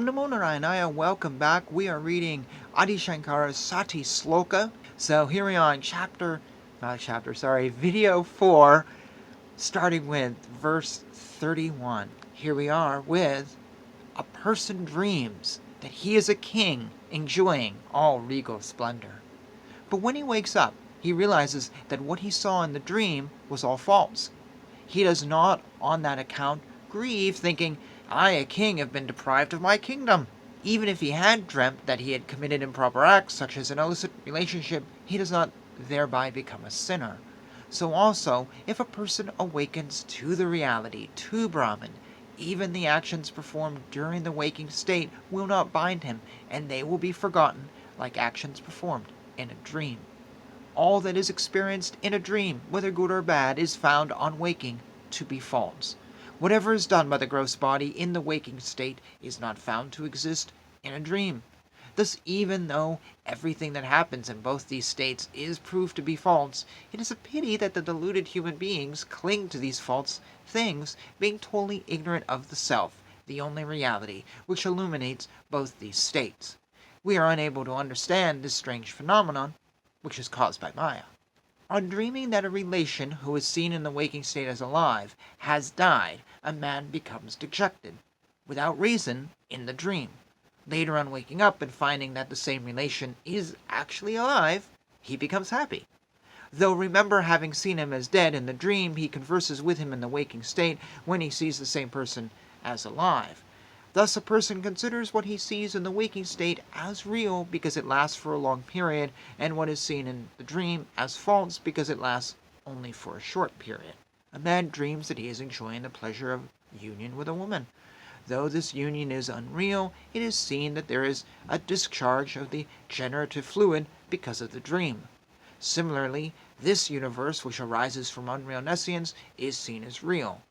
Om Namo Narayana, welcome back. We are reading Adi Shankara's Sata Sloki. So here we are in video 4, starting with verse 31. Here we are with, a person dreams that he is a king enjoying all regal splendor. But when he wakes up, he realizes that what he saw in the dream was all false. He does not, on that account, grieve, thinking, I, a king, have been deprived of my kingdom. Even if he had dreamt that he had committed improper acts, such as an illicit relationship, he does not thereby become a sinner. So also, if a person awakens to the reality, to Brahman, even the actions performed during the waking state will not bind him, and they will be forgotten like actions performed in a dream. All that is experienced in a dream, whether good or bad, is found on waking to be false. Whatever is done by the gross body in the waking state is not found to exist in a dream. Thus, even though everything that happens in both these states is proved to be false, it is a pity that the deluded human beings cling to these false things, being totally ignorant of the self, the only reality, which illuminates both these states. We are unable to understand this strange phenomenon, which is caused by Maya. On dreaming that a relation who is seen in the waking state as alive has died, a man becomes dejected, without reason, in the dream. Later on, waking up and finding that the same relation is actually alive, he becomes happy. Though remember having seen him as dead in the dream, he converses with him in the waking state when he sees the same person as alive. Thus a person considers what he sees in the waking state as real because it lasts for a long period, and what is seen in the dream as false because it lasts only for a short period. A man dreams that he is enjoying the pleasure of union with a woman. Though this union is unreal, it is seen that there is a discharge of the generative fluid because of the dream. Similarly, this universe which arises from unreal nescience is seen as real.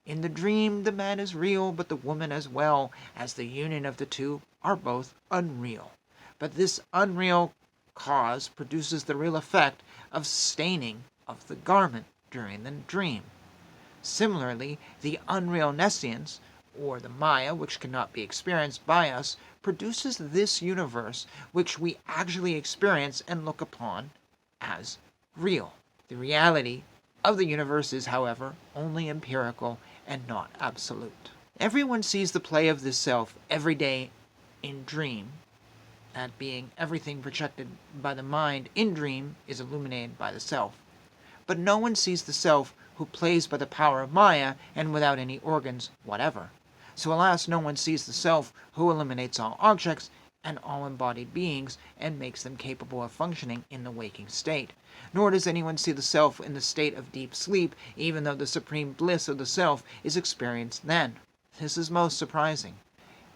In the dream, the man is real, but the woman as well, as the union of the two are both unreal. But this unreal cause produces the real effect of staining of the garment during the dream. Similarly, the unreal nescience, or the Maya, which cannot be experienced by us, produces this universe which we actually experience and look upon as real. The reality of the universe is, however, only empirical and not absolute. Everyone sees the play of the self every day in dream, that being everything projected by the mind in dream is illuminated by the self. But no one sees the self who plays by the power of Maya and without any organs whatever. So alas, no one sees the self who eliminates all objects and all embodied beings and makes them capable of functioning in the waking state. Nor does anyone see the self in the state of deep sleep, even though the supreme bliss of the self is experienced then. This is most surprising.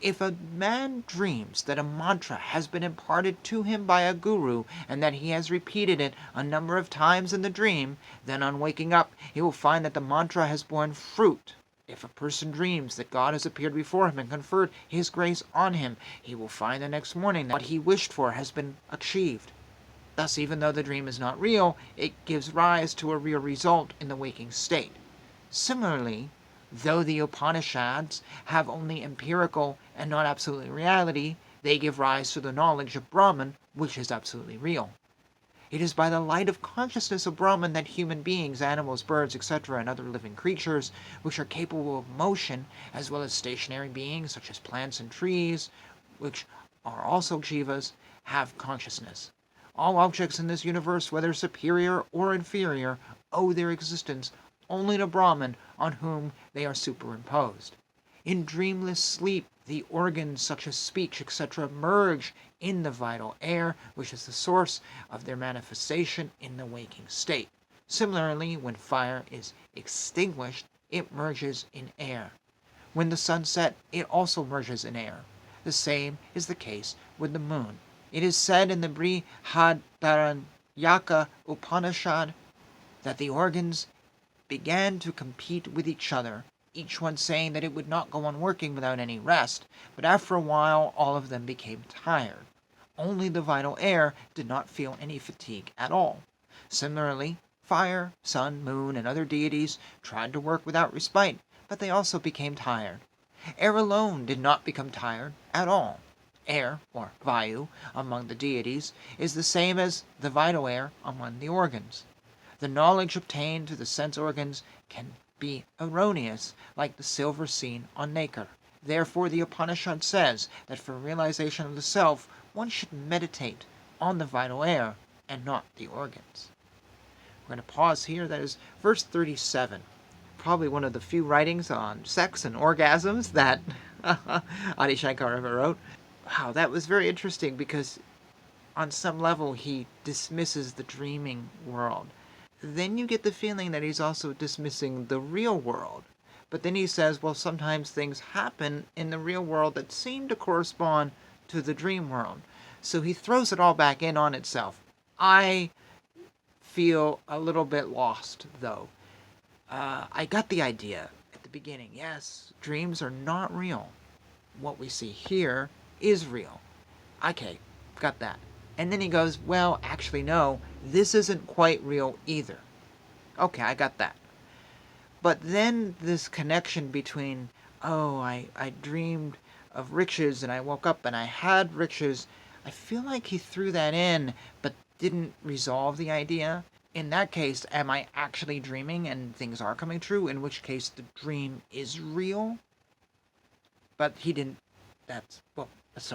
If a man dreams that a mantra has been imparted to him by a guru and that he has repeated it a number of times in the dream, then on waking up he will find that the mantra has borne fruit. If a person dreams that God has appeared before him and conferred his grace on him, he will find the next morning that what he wished for has been achieved. Thus, even though the dream is not real, it gives rise to a real result in the waking state. Similarly, though the Upanishads have only empirical and not absolute reality, they give rise to the knowledge of Brahman, which is absolutely real. It is by the light of consciousness of Brahman that human beings, animals, birds, etc., and other living creatures, which are capable of motion, as well as stationary beings such as plants and trees, which are also Shivas, have consciousness. All objects in this universe, whether superior or inferior, owe their existence only to Brahman, on whom they are superimposed. In dreamless sleep, the organs such as speech, etc., merge in the vital air, which is the source of their manifestation in the waking state. Similarly, when fire is extinguished, it merges in air. When the sun sets, it also merges in air. The same is the case with the moon. It is said in the Brihadaranyaka Upanishad that the organs began to compete with each other, each one saying that it would not go on working without any rest, but after a while all of them became tired. Only the vital air did not feel any fatigue at all. Similarly, fire, sun, moon, and other deities tried to work without respite, but they also became tired. Air alone did not become tired at all. Air, or vayu, among the deities, is the same as the vital air among the organs. The knowledge obtained through the sense organs can be erroneous, like the silver seen on nacre. Therefore, the Upanishad says that for realization of the self, one should meditate on the vital air and not the organs. We're going to pause here. That is verse 37. Probably one of the few writings on sex and orgasms that Adi Shankara ever wrote. Wow, that was very interesting because on some level he dismisses the dreaming world. Then you get the feeling that he's also dismissing the real world. But then he says, well, sometimes things happen in the real world that seem to correspond to the dream world. So he throws it all back in on itself. I feel a little bit lost, though. I got the idea at the beginning. Yes, dreams are not real. What we see here is real. Okay, got that. And then he goes, well, actually, no, this isn't quite real either. Okay, I got that. But then this connection between, oh, I dreamed of riches and I woke up and I had riches, I feel like he threw that in but didn't resolve the idea. In that case, am I actually dreaming and things are coming true? In which case the dream is real? But he didn't, that's not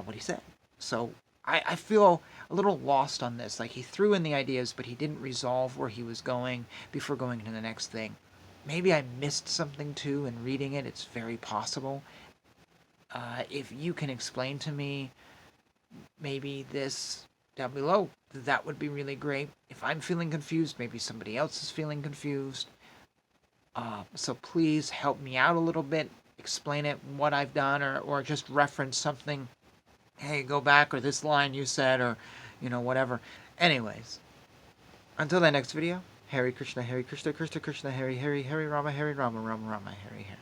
what he said. So I feel a little lost on this. Like he threw in the ideas, but he didn't resolve where he was going before going to the next thing. Maybe I missed something too in reading it. It's very possible. If you can explain to me maybe this down below, that would be really great. If I'm feeling confused, maybe somebody else is feeling confused. So please help me out a little bit. Explain it, what I've done, or just reference something. Hey, go back, or this line you said, or, whatever. Anyways, until the next video, Hare Krishna, Krishna Krishna, Hare Hare, Hare Rama, Rama Rama, Hare Hare.